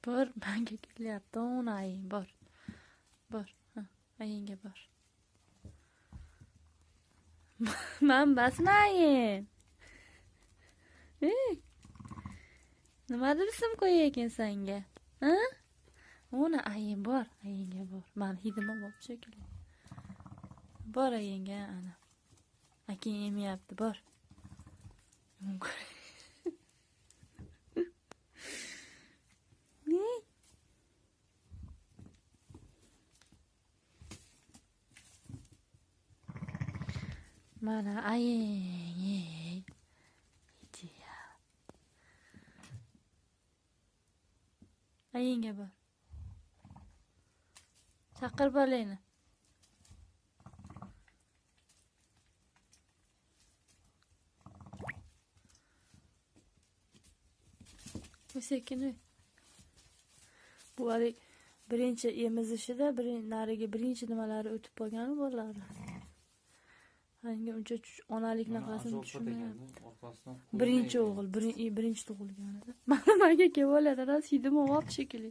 Bor, menga kelyapti, uni aying, bor. Bor, ha, ayingga bor. Men basmayin. Nima desam qo'yay ekan senga? Ha? Uni aying bor, ayingga bor. Men hidimim bop shekilli. Bor ayingga ana. Aking yemayapti, bor. Mana aying. Idiya. Ayingga bor. Chaqir bolani. Sekin. Bu hali birinchi emizishida, nariga birinchi nimalari o'tib qolgan bolalar. Hanga uncha onalik nafasini tushunmayapti. Birinchi o'g'il, birinchi tug'ilganida. Mana menga kelib oladi, hidim o'p shekilli.